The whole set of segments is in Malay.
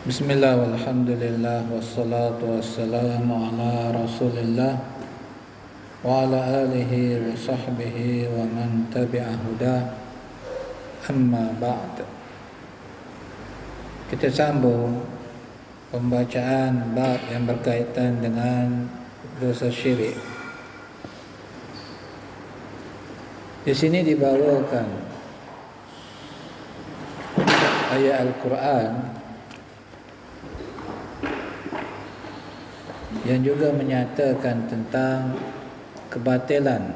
Bismillah walhamdulillah wassalatu wassalamu ala rasulillah wa ala alihi wa sahbihi wa man tabi'a huda amma ba'd. Kita sambung pembacaan bab yang berkaitan dengan dosa syirik. Di sini dibawakan ayat Al-Quran yang juga menyatakan tentang kebatilan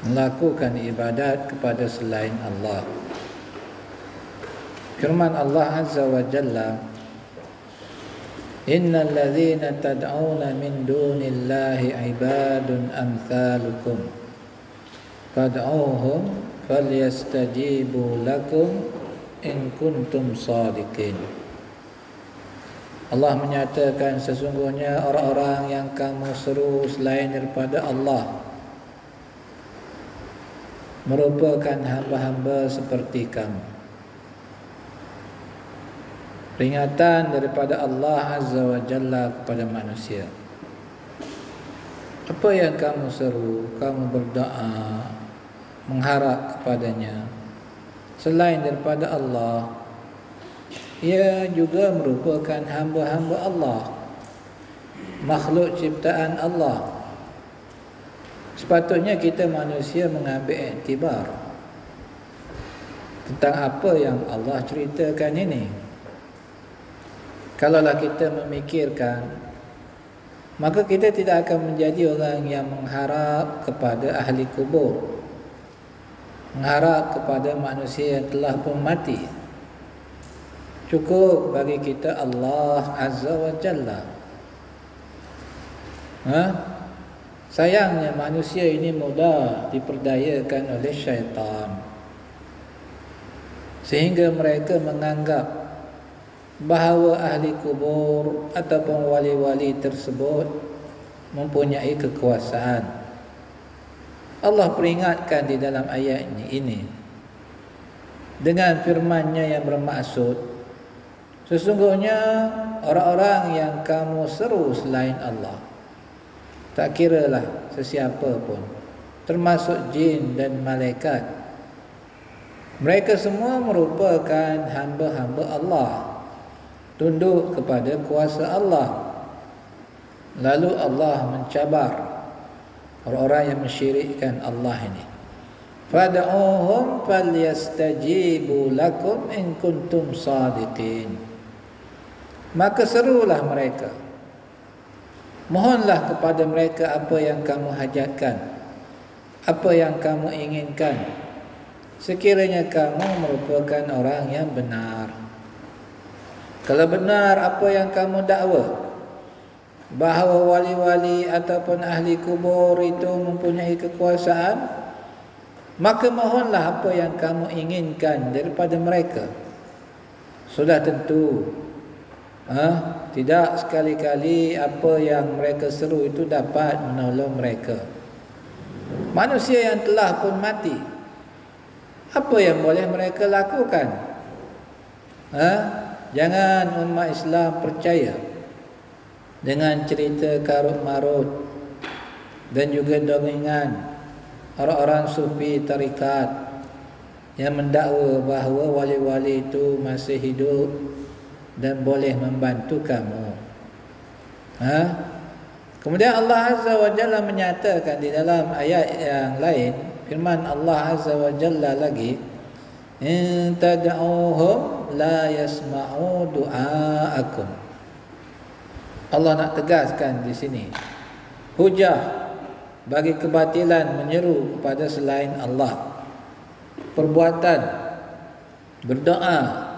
melakukan ibadat kepada selain Allah. Firman Allah Azza wa Jalla, Innal ladzina tad'una min dunillahi ibadun amthalukum fad'uuhum falyastajibu lakum in kuntum shadiqin. Allah menyatakan sesungguhnya orang-orang yang kamu seru selain daripada Allah merupakan hamba-hamba seperti kamu. Peringatan daripada Allah Azza wa Jalla kepada manusia. Apa yang kamu seru, kamu berdoa, mengharap kepadanya selain daripada Allah, ia juga merupakan hamba-hamba Allah, makhluk ciptaan Allah. Sepatutnya kita manusia mengambil iktibar tentang apa yang Allah ceritakan ini. Kalaulah kita memikirkan, maka kita tidak akan menjadi orang yang mengharap kepada ahli kubur, mengharap kepada manusia yang telah pun mati. Cukup bagi kita Allah Azza wa Jalla. Sayangnya manusia ini mudah diperdayakan oleh syaitan, sehingga mereka menganggap bahawa ahli kubur ataupun wali-wali tersebut mempunyai kekuasaan. Allah peringatkan di dalam ayat ini dengan firman-Nya yang bermaksud, sesungguhnya orang-orang yang kamu seru selain Allah, tak kiralah sesiapa pun, termasuk jin dan malaikat, mereka semua merupakan hamba-hamba Allah, tunduk kepada kuasa Allah. Lalu Allah mencabar orang-orang yang mensyirikkan Allah ini. Fad'uuhum falyastajibu lakum in kuntum shadiqin. Maka serulah mereka, mohonlah kepada mereka apa yang kamu hajatkan, apa yang kamu inginkan, sekiranya kamu merupakan orang yang benar. Kalau benar apa yang kamu dakwa, bahawa wali-wali ataupun ahli kubur itu mempunyai kekuasaan, maka mohonlah apa yang kamu inginkan daripada mereka. Sudah tentu tidak sekali-kali apa yang mereka seru itu dapat menolong mereka. Manusia yang telah pun mati, apa yang boleh mereka lakukan? Jangan umat Islam percaya dengan cerita karut marut dan juga dongengan orang-orang sufi tarikat yang mendakwa bahawa wali-wali itu masih hidup dan boleh membantu kamu. Kemudian Allah Azza wa Jalla menyatakan di dalam ayat yang lain, firman Allah Azza wa Jalla lagi, in tad'uuhum la yasma'u du'aakum. Allah nak tegaskan di sini hujah bagi kebatilan menyeru kepada selain Allah. Perbuatan berdoa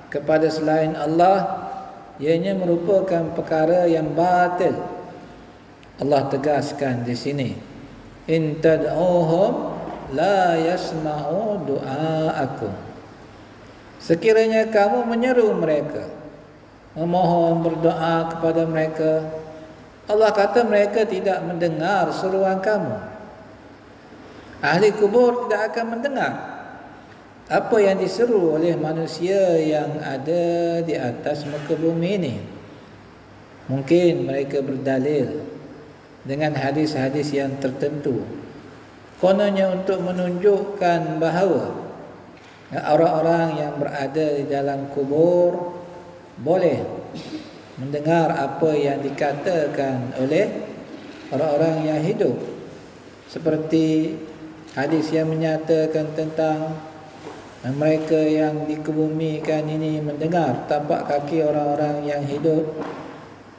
kepada selain Allah ianya merupakan perkara yang batil. Allah tegaskan di sini, in tad'uuhum la yasma'u du'aakum. Sekiranya kamu menyeru mereka, memohon, berdoa kepada mereka, Allah kata mereka tidak mendengar seruan kamu. Ahli kubur tidak akan mendengar. apa yang diseru oleh manusia yang ada di atas muka bumi ini. Mungkin mereka berdalil dengan hadis-hadis yang tertentu, kononnya untuk menunjukkan bahawa orang-orang yang berada di dalam kubur boleh mendengar apa yang dikatakan oleh orang-orang yang hidup, seperti hadis yang menyatakan tentang mereka yang dikebumikan ini mendengar tapak kaki orang-orang yang hidup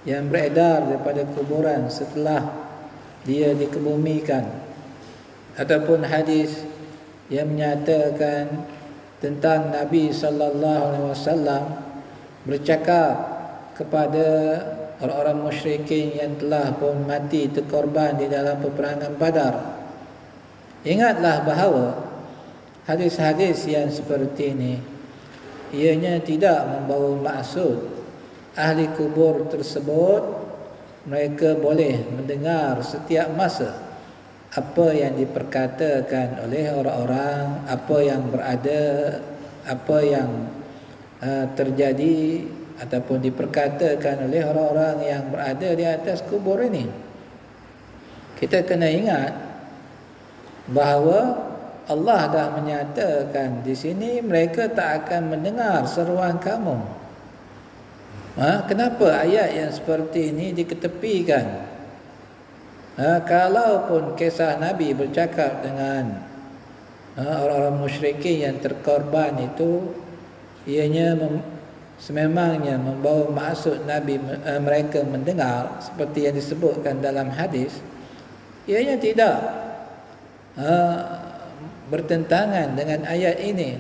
yang beredar daripada kuburan setelah dia dikebumikan, ataupun hadis yang menyatakan tentang Nabi sallallahu alaihi wasallam bercakap kepada orang-orang musyrikin yang telah pun mati terkorban di dalam peperangan Badar. Ingatlah bahawa hadis-hadis yang seperti ini ianya tidak membawa maksud ahli kubur tersebut mereka boleh mendengar setiap masa apa yang diperkatakan oleh orang-orang, apa yang berada, apa yang terjadi ataupun diperkatakan oleh orang-orang yang berada di atas kubur ini. Kita kena ingat bahawa Allah dah menyatakan di sini mereka tak akan mendengar seruan kamu. Kenapa ayat yang seperti ini diketepikan? Kalaupun kisah Nabi bercakap dengan orang-orang musyrikin yang terkorban itu, ianya sememangnya membawa maksud Nabi mereka mendengar seperti yang disebutkan dalam hadis, ianya tidak bertentangan dengan ayat ini.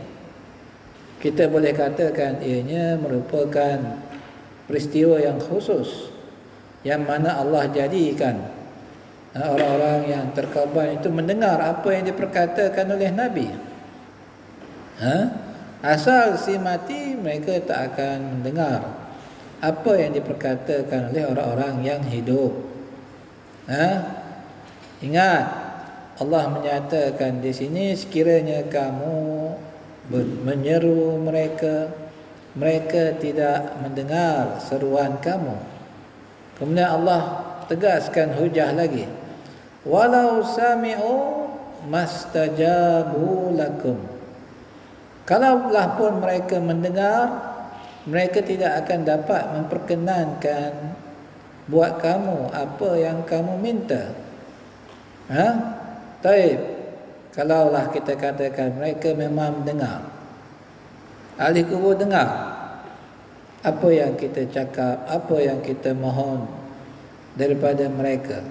Kita boleh katakan ianya merupakan peristiwa yang khusus yang mana Allah jadikan orang-orang yang terkorban itu mendengar apa yang diperkatakan oleh Nabi. Asal si mati mereka tak akan mendengar apa yang diperkatakan oleh orang-orang yang hidup. Ingat, Allah menyatakan di sini sekiranya kamu menyeru mereka, mereka tidak mendengar seruan kamu. Kemudian Allah tegaskan hujah lagi, walau sami'u mastajabu lakum. Kalaulah pun mereka mendengar, mereka tidak akan dapat memperkenankan buat kamu apa yang kamu minta. Taib, kalaulah kita katakan mereka memang mendengar, ahli kubur dengar apa yang kita cakap, apa yang kita mohon daripada mereka.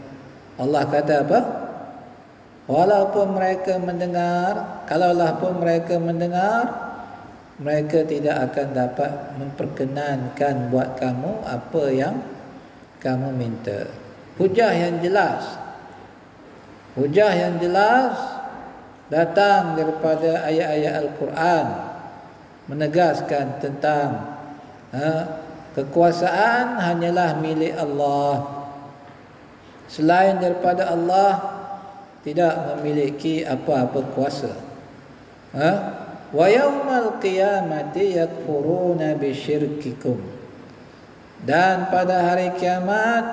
Allah kata apa? Walaupun mereka mendengar, kalaulah pun mereka mendengar, mereka tidak akan dapat memperkenankan buat kamu apa yang kamu minta. Hujah yang jelas, hujah yang jelas datang daripada ayat-ayat Al-Quran menegaskan tentang kekuasaan hanyalah milik Allah. Selain daripada Allah tidak memiliki apa-apa kuasa. Wa yaumal qiyamati yakfuruna bisyirkikum. Dan pada hari kiamat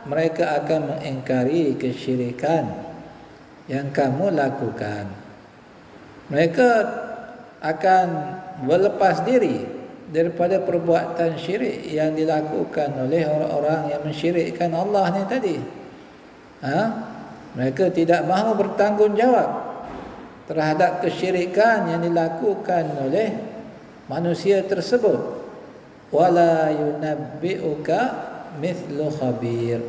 mereka akan mengingkari kesyirikan yang kamu lakukan. Mereka akan berlepas diri daripada perbuatan syirik yang dilakukan oleh orang-orang yang mensyirikkan Allah ni tadi. Mereka tidak mahu bertanggungjawab terhadap kesyirikan yang dilakukan oleh manusia tersebut. Wala yunabbi'uka mithlu khabir.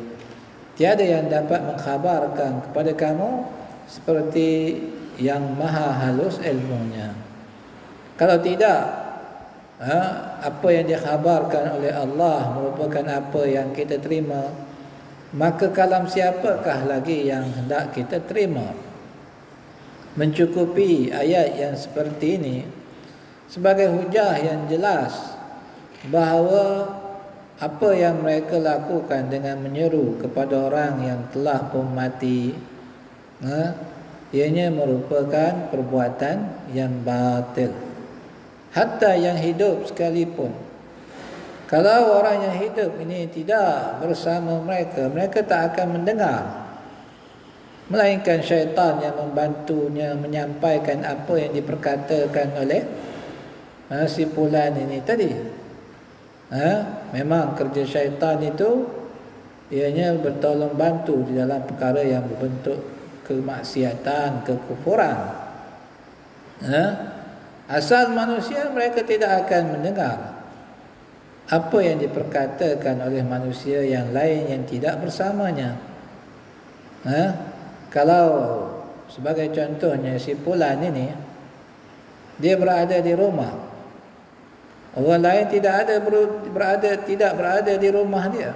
Tiada yang dapat mengkhabarkan kepada kamu seperti yang maha halus ilmunya. Kalau tidak, apa yang dikhabarkan oleh Allah merupakan apa yang kita terima, maka kalam siapakah lagi yang hendak kita terima? Mencukupi ayat yang seperti ini sebagai hujah yang jelas bahawa apa yang mereka lakukan dengan menyeru kepada orang yang telah pun mati, ianya merupakan perbuatan yang batil. Hatta yang hidup sekalipun. Kalau orang yang hidup ini tidak bersama mereka, mereka tak akan mendengar. Melainkan syaitan yang membantunya menyampaikan apa yang diperkatakan oleh si fulan ini tadi. Memang kerja syaitan itu ianya bertolong bantu di dalam perkara yang berbentuk kemaksiatan, kekufuran. Asal manusia mereka tidak akan mendengar apa yang diperkatakan oleh manusia yang lain yang tidak bersamanya. Kalau sebagai contohnya si fulan ini, dia berada di rumah, orang lain tidak berada di rumah dia,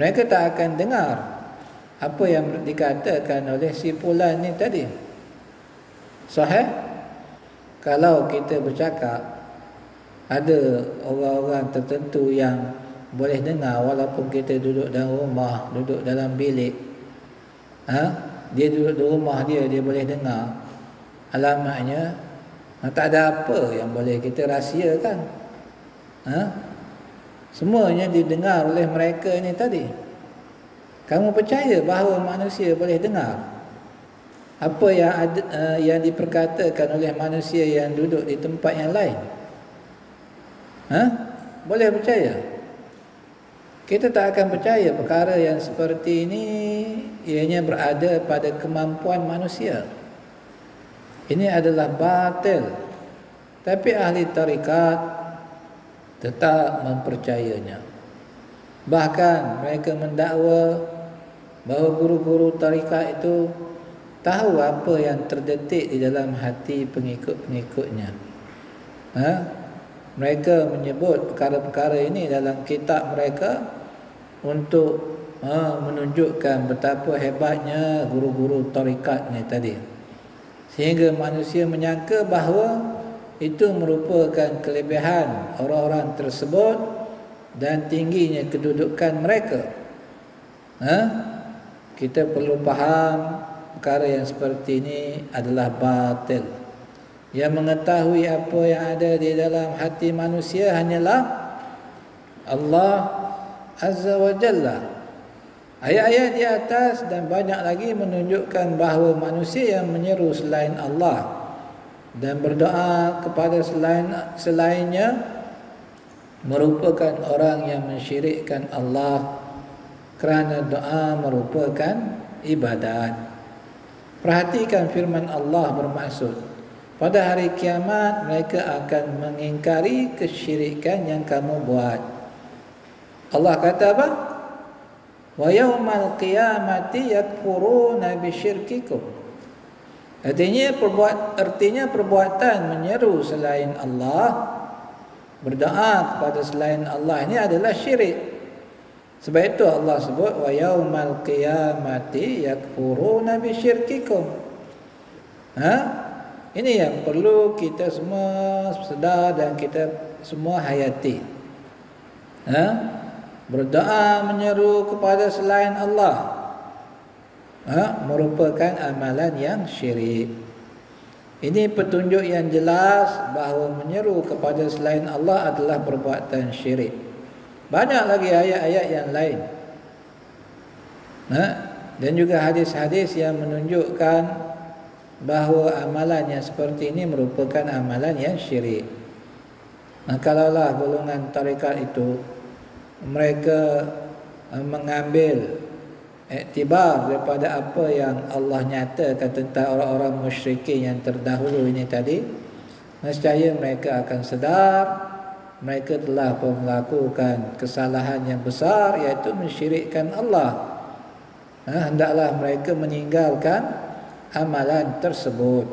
mereka tak akan dengar apa yang dikatakan oleh si fulan ini tadi. Sahih? Kalau kita bercakap, ada orang-orang tertentu yang boleh dengar walaupun kita duduk dalam rumah, duduk dalam bilik. Dia duduk di rumah dia boleh dengar. Alamatnya tak ada apa yang boleh kita rahsiakan. Semuanya didengar oleh mereka ini tadi. Kamu percaya bahawa manusia boleh dengar apa yang diperkatakan oleh manusia yang duduk di tempat yang lain? Boleh percaya? Kita tak akan percaya perkara yang seperti ini ianya berada pada kemampuan manusia. Ini adalah batil. Tapi ahli tarikat tetap mempercayainya. Bahkan mereka mendakwa bahawa guru-guru tarikat itu tahu apa yang terdetik di dalam hati pengikut-pengikutnya. Mereka menyebut perkara-perkara ini dalam kitab mereka untuk menunjukkan betapa hebatnya guru-guru tarikat ni tadi, sehingga manusia menyangka bahawa itu merupakan kelebihan orang-orang tersebut dan tingginya kedudukan mereka. Kita perlu faham perkara yang seperti ini adalah batil. Yang mengetahui apa yang ada di dalam hati manusia hanyalah Allah Azza wa Jalla. Ayat-ayat di atas dan banyak lagi menunjukkan bahawa manusia yang menyeru selain Allah dan berdoa kepada selainnya merupakan orang yang mensyirikkan Allah, kerana doa merupakan ibadat. Perhatikan firman Allah bermaksud, pada hari kiamat mereka akan mengingkari kesyirikan yang kamu buat. Allah kata apa? Wa yaumal qiyamati yakfuruna bisyirkikum. Artinya perbuatan menyeru selain Allah, berdoa kepada selain Allah ini adalah syirik. Sebab itu Allah sebut wa yaumal qiyamati yakfuruna bisyirkikum. Ini yang perlu kita semua sedar dan kita semua hayati. Berdoa menyeru kepada selain Allah merupakan amalan yang syirik. Ini petunjuk yang jelas bahawa menyeru kepada selain Allah adalah perbuatan syirik. Banyak lagi ayat-ayat yang lain, dan juga hadis-hadis yang menunjukkan bahawa amalan yang seperti ini merupakan amalan yang syirik. Kalaulah golongan tarikat itu mereka mengambil iktibar daripada apa yang Allah nyatakan tentang orang-orang musyrikin yang terdahulu ini tadi, nescaya mereka akan sedar mereka telah melakukan kesalahan yang besar, iaitu mensyirikkan Allah. Hendaklah mereka meninggalkan amalan tersebut.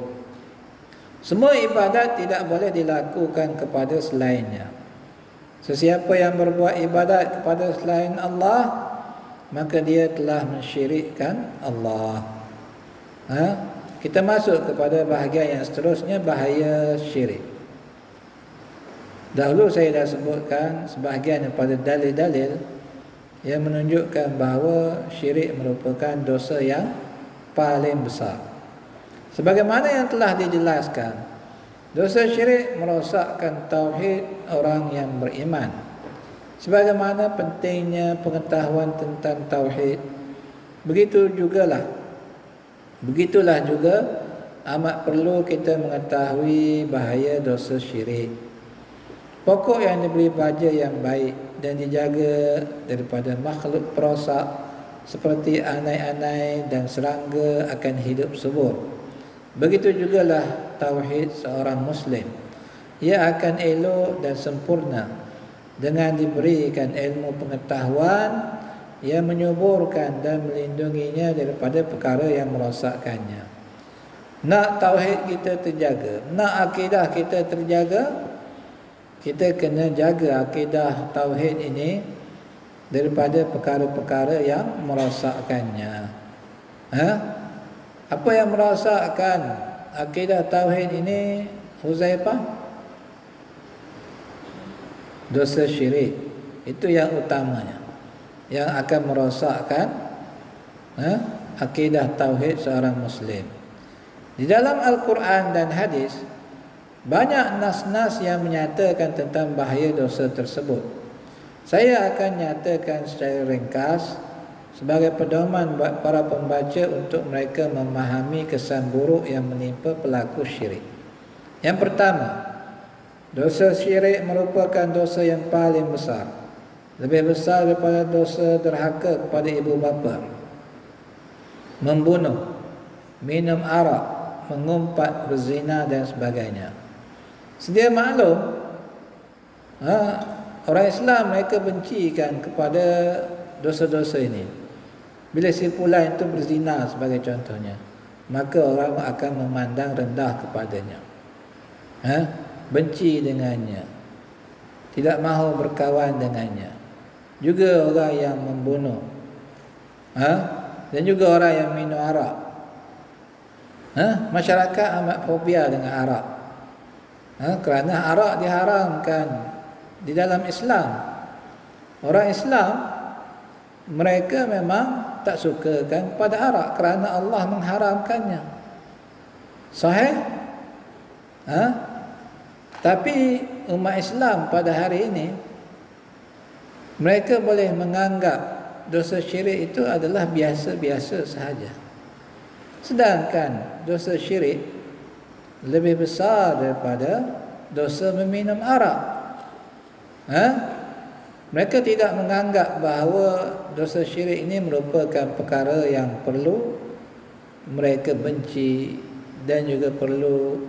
Semua ibadat tidak boleh dilakukan kepada selainnya. Sesiapa yang berbuat ibadat kepada selain Allah, maka dia telah mensyirikkan Allah. Kita masuk kepada bahagian yang seterusnya, bahaya syirik. Dahulu saya dah sebutkan sebahagian daripada dalil-dalil yang menunjukkan bahawa syirik merupakan dosa yang paling besar. Sebagaimana yang telah dijelaskan Dosa syirik merosakkan tauhid orang yang beriman. Sebagaimana pentingnya pengetahuan tentang tauhid, begitulah juga amat perlu kita mengetahui bahaya dosa syirik. Pokok yang diberi baja yang baik dan dijaga daripada makhluk perosak seperti anai-anai dan serangga akan hidup subur. Begitu jugalah tauhid seorang muslim. Ia akan elok dan sempurna dengan diberikan ilmu pengetahuan yang menyuburkan dan melindunginya daripada perkara yang merosakkannya. Nak tauhid kita terjaga, nak akidah kita terjaga, kita kena jaga akidah tauhid ini daripada perkara-perkara yang merosakkannya. Apa yang merosakkan akidah tauhid ini, Huzaifah? Dosa syirik. Itu yang utamanya, yang akan merosakkan akidah tauhid seorang muslim. Di dalam Al-Quran dan hadis banyak nas-nas yang menyatakan tentang bahaya dosa tersebut. Saya akan nyatakan secara ringkas sebagai pedoman buat para pembaca untuk mereka memahami kesan buruk yang menimpa pelaku syirik. Yang pertama, dosa syirik merupakan dosa yang paling besar. Lebih besar daripada dosa derhaka kepada ibu bapa, membunuh, minum arak, mengumpat, berzina dan sebagainya. Sedia maklum, orang Islam mereka bencikan kepada dosa-dosa ini. Bila si fulan itu berzina sebagai contohnya, maka orang akan memandang rendah kepadanya, benci dengannya, tidak mahu berkawan dengannya. Juga orang yang membunuh, dan juga orang yang minum arak. Masyarakat amat fobia dengan arak, kerana arak diharamkan di dalam Islam. Orang Islam mereka memang tak sukakan pada arak kerana Allah mengharamkannya. Sahih? Tapi umat Islam pada hari ini mereka boleh menganggap dosa syirik itu adalah biasa-biasa sahaja. Sedangkan dosa syirik lebih besar daripada dosa meminum arak. Mereka tidak menganggap bahawa dosa syirik ini merupakan perkara yang perlu mereka benci dan juga perlu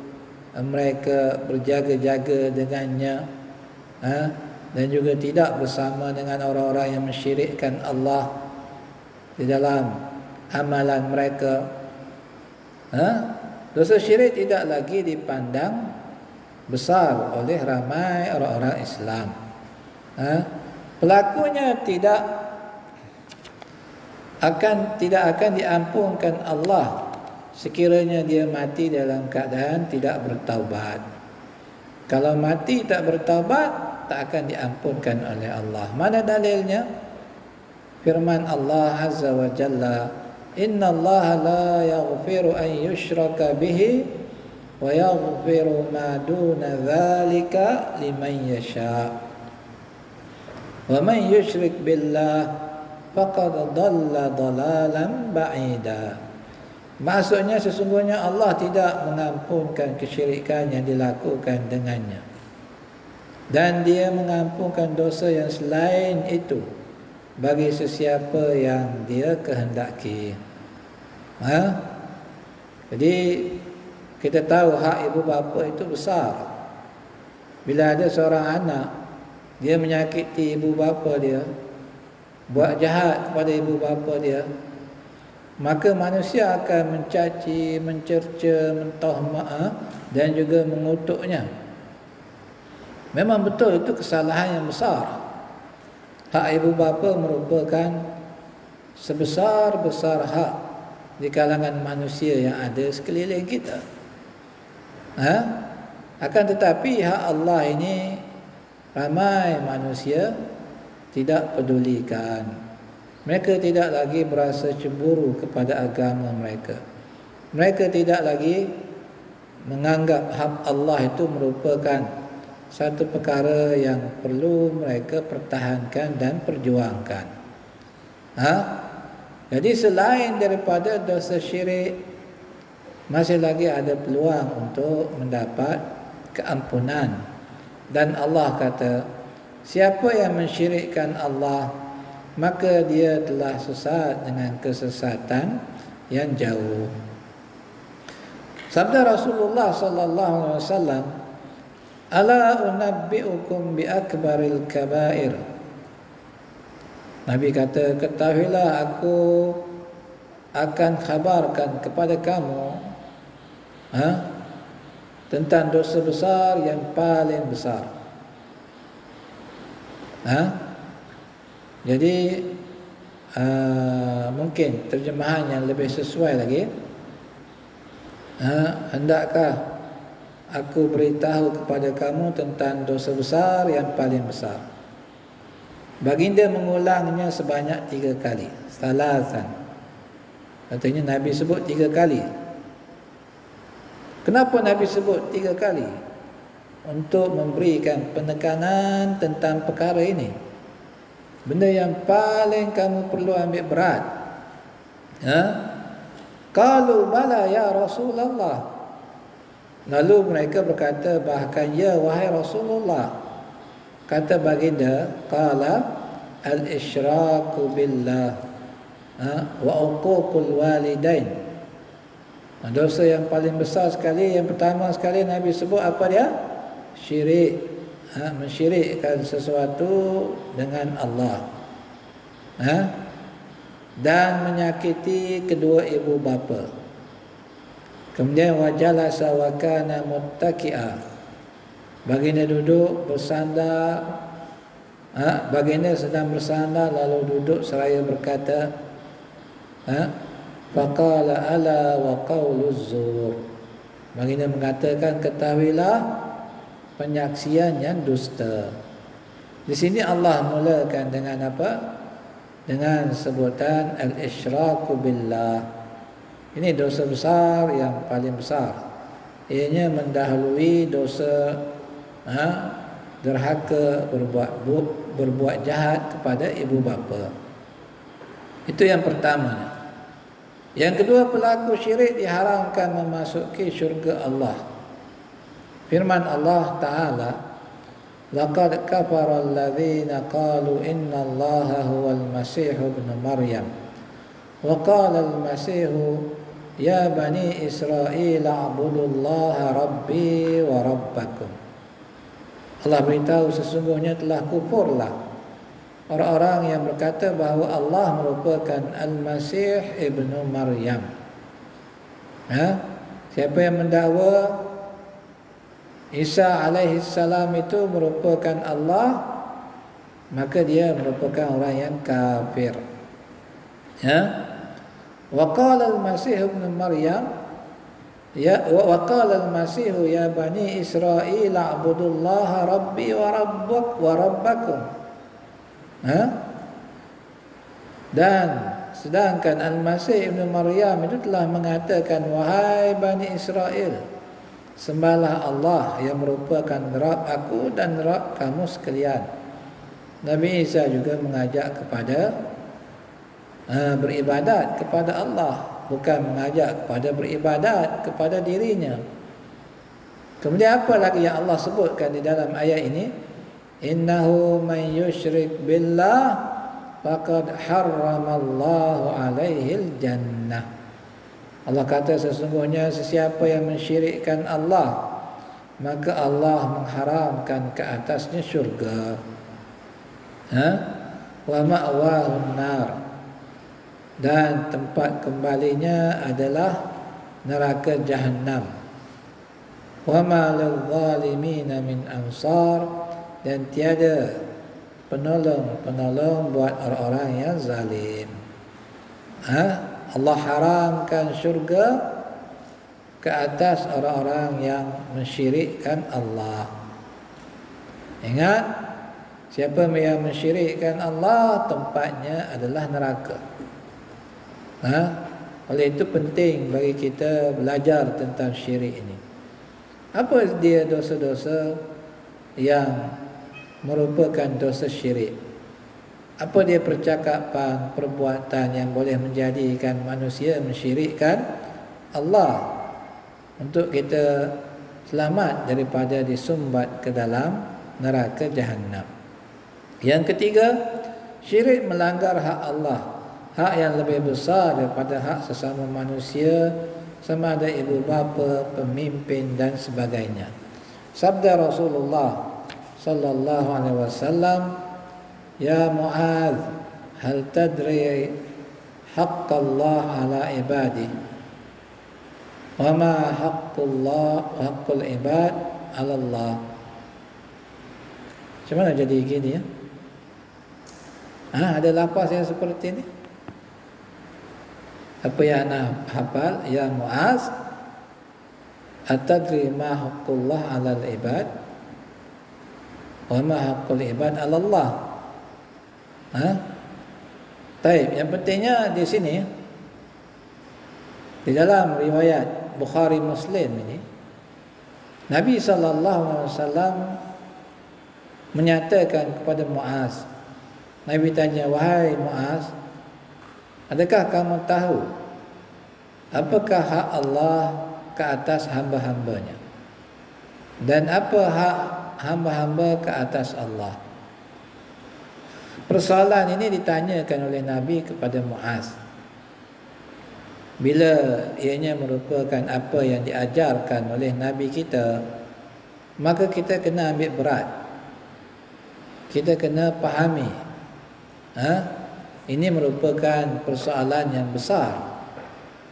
mereka berjaga-jaga dengannya, dan juga tidak bersama dengan orang-orang yang mensyirikkan Allah di dalam amalan mereka. Dosa syirik tidak lagi dipandang besar oleh ramai orang-orang Islam. Pelakunya tidak akan diampunkan Allah sekiranya dia mati dalam keadaan tidak bertaubat. Kalau mati tak bertaubat, tak akan diampunkan oleh Allah. Mana dalilnya? Firman Allah Azza wa Jalla, Inna Allah la yaghfiru an yushraka bihi wa yaghfiru ma duna dhalika liman yasha. Wa man yushrik billah faqad dhalla dhalalan ba'ida. Maksudnya sesungguhnya Allah tidak mengampunkan kesyirikan yang dilakukan dengannya, dan Dia mengampunkan dosa yang selain itu bagi sesiapa yang Dia kehendaki. Jadi kita tahu hak ibu bapa itu besar. Bila ada seorang anak dia menyakiti ibu bapa dia, buat jahat kepada ibu bapa dia, maka manusia akan mencaci, mencerca, mentahmah dan juga mengutuknya. Memang betul itu kesalahan yang besar. Hak ibu bapa merupakan sebesar-besar hak di kalangan manusia yang ada sekeliling kita. Akan tetapi hak Allah ini ramai manusia tidak pedulikan. Mereka tidak lagi berasa cemburu kepada agama mereka. Mereka tidak lagi menganggap hak Allah itu merupakan satu perkara yang perlu mereka pertahankan dan perjuangkan. Jadi selain daripada dosa syirik, masih lagi ada peluang untuk mendapat keampunan. Dan Allah kata, siapa yang mensyirikkan Allah, maka dia telah sesat dengan kesesatan yang jauh. Sabda Rasulullah sallallahu alaihi wasallam, "Ala unabbiukum bi akbaril kabair." Nabi kata, ketahuilah aku akan khabarkan kepada kamu tentang dosa besar yang paling besar. Jadi mungkin terjemahan yang lebih sesuai lagi, hendakkah aku beritahu kepada kamu tentang dosa besar yang paling besar. Baginda mengulangnya sebanyak 3 kali. Salasan. Katanya Nabi sebut 3 kali. Kenapa Nabi sebut 3 kali? Untuk memberikan penekanan tentang perkara ini. Benda yang paling kamu perlu ambil berat. Qalu bala ya Rasulullah. Lalu mereka berkata, bahkan ya wahai Rasulullah. Kata baginda, qala al-isyraku billah wa uququl walidain. Dosa yang paling besar sekali, yang pertama sekali Nabi sebut apa dia? Syirik. Mensyirikkan sesuatu dengan Allah. Dan menyakiti kedua ibu bapa. Kemudian wajalasa wa kana muttaqi'a. Baginda duduk bersandar. Baginda sedang bersandar lalu duduk seraya berkata, faqala ala wa qauluz zur. Baginda mengatakan, ketahuilah penyaksian yang dusta. Di sini Allah mulakan dengan apa? Dengan sebutan al-isyraku billah. Ini dosa besar yang paling besar. Ianya mendahului dosa derhaka, berbuat jahat kepada ibu bapa. Itu yang pertama. Yang kedua, pelaku syirik diharamkan memasuki syurga Allah. Firman Allah Ta'ala, laqad kafara alladhina qalu inna Allaha huwal masih ibn Maryam wa qala al-masih ya bani Israel a'budullaha rabbi wa rabbakum. Allah beritahu sesungguhnya telah kufurlah orang-orang yang berkata bahawa Allah merupakan Al-Masih ibnu Maryam. Siapa yang mendakwa Isa alaihi salam itu merupakan Allah, maka dia merupakan orang yang kafir. Wa qala al-Masih ibnu Maryam wa qala al-Masih ya bani Israel a'budullaha rabbi wa rabbakum. Dan sedangkan Al-Masih ibnu Maryam itu telah mengatakan, wahai Bani Israel, sembahlah Allah yang merupakan Rabb aku dan Rabb kamu sekalian. Nabi Isa juga mengajak kepada beribadat kepada Allah, bukan mengajak kepada beribadat kepada dirinya. Kemudian apa lagi yang Allah sebutkan di dalam ayat ini? Innahu man yusyrik billah faqad harramallahu alaihil jannah. Allah kata sesungguhnya sesiapa yang mensyirikkan Allah, maka Allah mengharamkan ke atasnya syurga. Wa ma'wahun nar. Dan tempat kembalinya adalah neraka Jahannam. Wa ma lil-zalimina min ansar. Dan tiada penolong buat orang-orang yang zalim. Allah haramkan syurga ke atas orang-orang yang mensyirikkan Allah. Ingat, siapa yang mensyirikkan Allah, tempatnya adalah neraka. Oleh itu penting bagi kita belajar tentang syirik ini. Apa dia dosa-dosa yang merupakan dosa syirik? Apa dia percakapan, perbuatan yang boleh menjadikan manusia mensyirikkan Allah, untuk kita selamat daripada disumbat ke dalam neraka Jahannam. Yang ketiga, syirik melanggar hak Allah, hak yang lebih besar daripada hak sesama manusia, sama ada ibu bapa, pemimpin dan sebagainya. Sabda Rasulullah sallallahu alaihi wasallam, "Ya Mu'adz, hal tadri haqq Allah ala ibadi? Wa ma haqqullah wa haqqul ibad ala Allah?" Macam mana jadi gini ya? Ada lafaz yang seperti ini? Apa yang anda hafal? Ya Mu'adz, atadri ma haqqullah ala ibad wa ma haqqul ibad ala Allah? Baik, yang pentingnya di sini, di dalam riwayat Bukhari Muslim ini, Nabi SAW menyatakan kepada Mu'adz, Nabi tanya, "Wahai Mu'adz, adakah kamu tahu apakah hak Allah ke atas hamba-hambanya? Dan apa hak hamba-hamba ke atas Allah?" Persoalan ini ditanyakan oleh Nabi kepada Mu'adz. Bila ianya merupakan apa yang diajarkan oleh Nabi kita, maka kita kena ambil berat. Kita kena fahami. Ini merupakan persoalan yang besar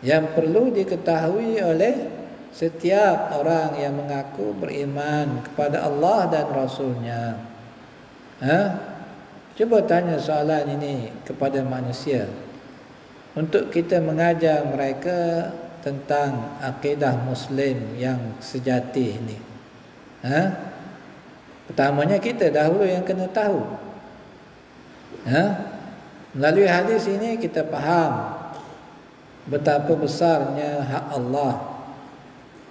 yang perlu diketahui oleh setiap orang yang mengaku beriman kepada Allah dan Rasulnya. Cuba tanya soalan ini kepada manusia, untuk kita mengajar mereka tentang akidah Muslim yang sejati ini. Pertamanya kita dahulu yang kena tahu. Melalui hadis ini kita faham betapa besarnya hak Allah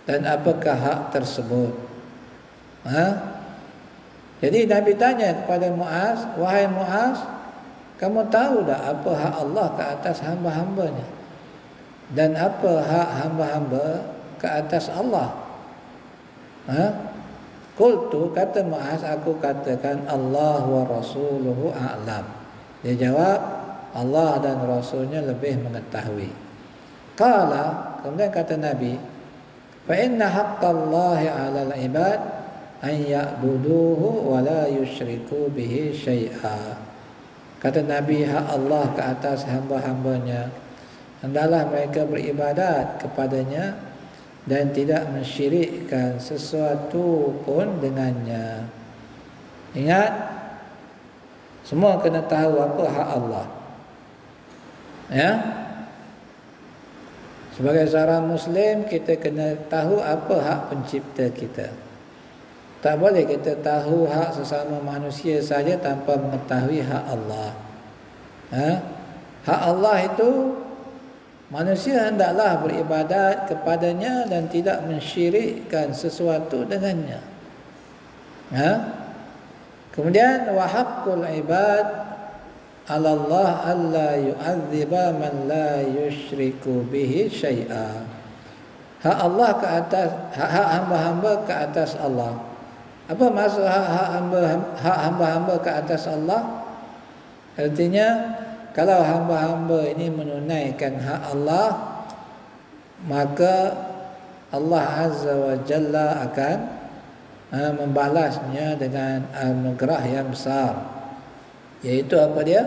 dan apakah hak tersebut. Jadi Nabi tanya kepada Mu'adz, "Wahai Mu'adz, kamu tahu tak apa hak Allah ke atas hamba-hambanya? Dan apa hak hamba-hamba ke atas Allah?" Qultu, kata Mu'adz, aku katakan, "Allah wa rasuluhu a'lam." Dia jawab, Allah dan Rasulnya lebih mengetahui. Qala, kemudian kata Nabi, "Fa inna haqqallahi 'alal ibad an ya'buduhu wa la yusyriku bihi syai'a." Kata Nabi, hak Allah ke atas hamba-hambanya, hendaklah mereka beribadat kepadanya dan tidak mensyirikkan sesuatu pun dengannya. Ingat, semua kena tahu apa hak Allah. Sebagai seorang Muslim, kita kena tahu apa hak pencipta kita. Tak boleh kita tahu hak sesama manusia saja tanpa mengetahui hak Allah. Hak Allah itu, manusia hendaklah beribadat kepadanya dan tidak mensyirikkan sesuatu dengannya. Kemudian wa haqqul ibad 'ala Allah alla yu'adziba man la yusyriku bihi syai'a. Hak Allah ke atas, hak hamba-hamba ke atas Allah. Apa maksud hak hamba-hamba ke atas Allah? Artinya, kalau hamba-hamba ini menunaikan hak Allah, maka Allah Azza wa Jalla akan membalasnya dengan anugerah yang besar. Yaitu apa dia?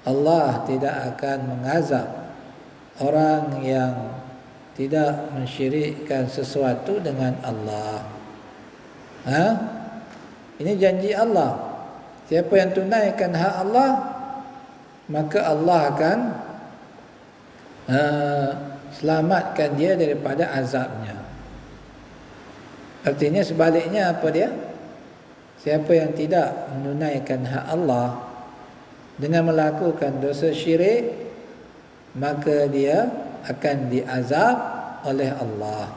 Allah tidak akan mengazab orang yang tidak mensyirikkan sesuatu dengan Allah. Ini janji Allah. Siapa yang tunaikan hak Allah, maka Allah akan selamatkan dia daripada azabnya. Artinya sebaliknya apa dia? Siapa yang tidak menunaikan hak Allah dengan melakukan dosa syirik, maka dia akan diazab oleh Allah.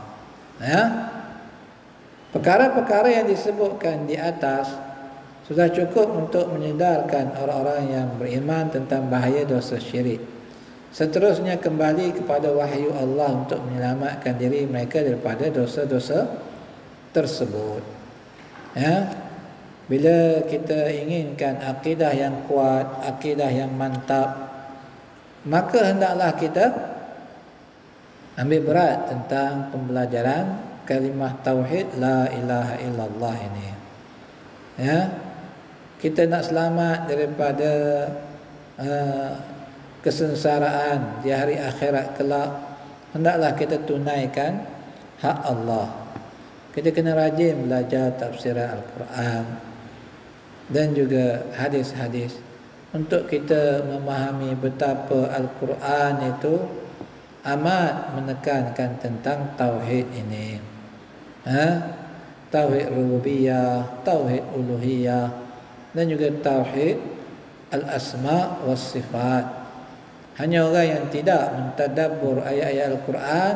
Perkara-perkara yang disebutkan di atas sudah cukup untuk menyedarkan orang-orang yang beriman tentang bahaya dosa syirik. Seterusnya kembali kepada wahyu Allah untuk menyelamatkan diri mereka daripada dosa-dosa tersebut. Ya. Bila kita inginkan akidah yang kuat, akidah yang mantap, maka hendaklah kita ambil berat tentang pembelajaran kalimah tauhid la ilaha illallah ini. Ya. Kita nak selamat daripada kesengsaraan di hari akhirat kelak, hendaklah kita tunaikan hak Allah. Kita kena rajin belajar tafsiran Al-Quran dan juga hadis-hadis untuk kita memahami betapa Al-Quran itu amat menekankan tentang tauhid ini. Tauhid rububiyah, tauhid uluhiyah, dan juga tauhid al-asma was sifat. Hanya orang yang tidak mentadabbur ayat-ayat Al-Quran,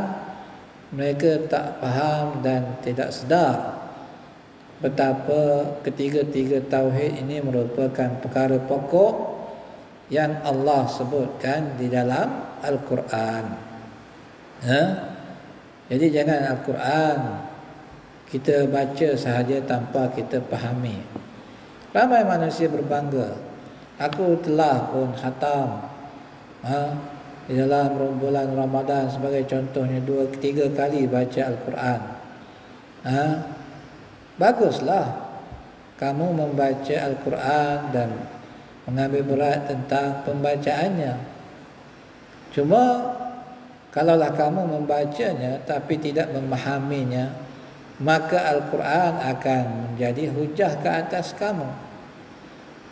mereka tak faham dan tidak sedar betapa ketiga-tiga tauhid ini merupakan perkara pokok yang Allah sebutkan di dalam Al-Quran. Jadi jangan Al-Quran kita baca sahaja tanpa kita fahami. Ramai manusia berbangga, aku telah pun khatam di dalam bulan Ramadan sebagai contohnya 2-3 kali baca Al-Quran. Baguslah kamu membaca Al-Quran dan mengambil berat tentang pembacaannya. Cuma kalaulah kamu membacanya tapi tidak memahaminya, maka Al-Quran akan menjadi hujah ke atas kamu.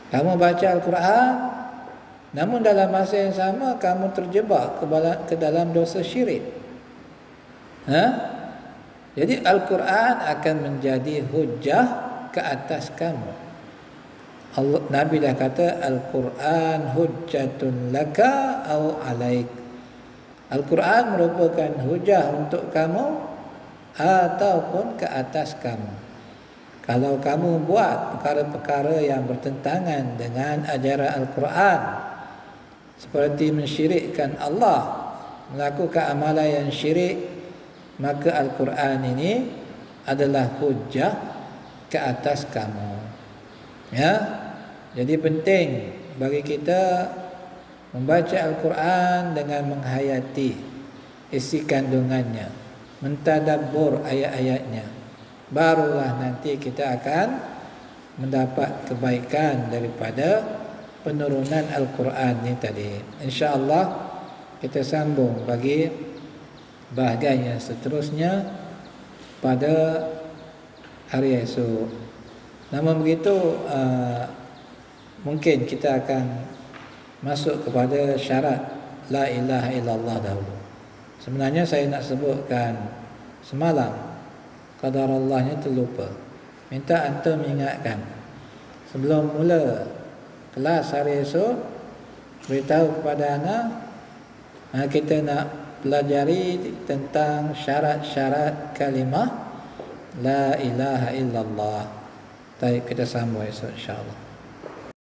Kamu baca Al-Quran, namun dalam masa yang sama kamu terjebak ke dalam dosa syirik. Jadi Al-Quran akan menjadi hujah ke atas kamu. Nabi dah kata Al-Quran hujjatun laka au alaik. Al-Quran merupakan hujah untuk kamu ataupun ke atas kamu. Kalau kamu buat perkara-perkara yang bertentangan dengan ajaran Al-Quran, seperti mensyirikkan Allah, melakukan amalan yang syirik, maka Al-Quran ini adalah hujah ke atas kamu. Ya, jadi penting bagi kita membaca Al-Quran dengan menghayati isi kandungannya, mentadabbur ayat-ayatnya. Barulah nanti kita akan mendapat kebaikan daripada penurunan Al-Quran ini tadi. InsyaAllah kita sambung bagi bahagian yang seterusnya pada hari esok. Namun begitu mungkin kita akan masuk kepada syarat la ilaha illallah dahulu. Sebenarnya saya nak sebutkan semalam, qadar Allahnya terlupa. Minta antum ingatkan sebelum mula kelas hari esok, beritahu kepada anak kita nak pelajari tentang syarat-syarat kalimah la ilaha illallah. Baik, kita sambung esok insya-Allah.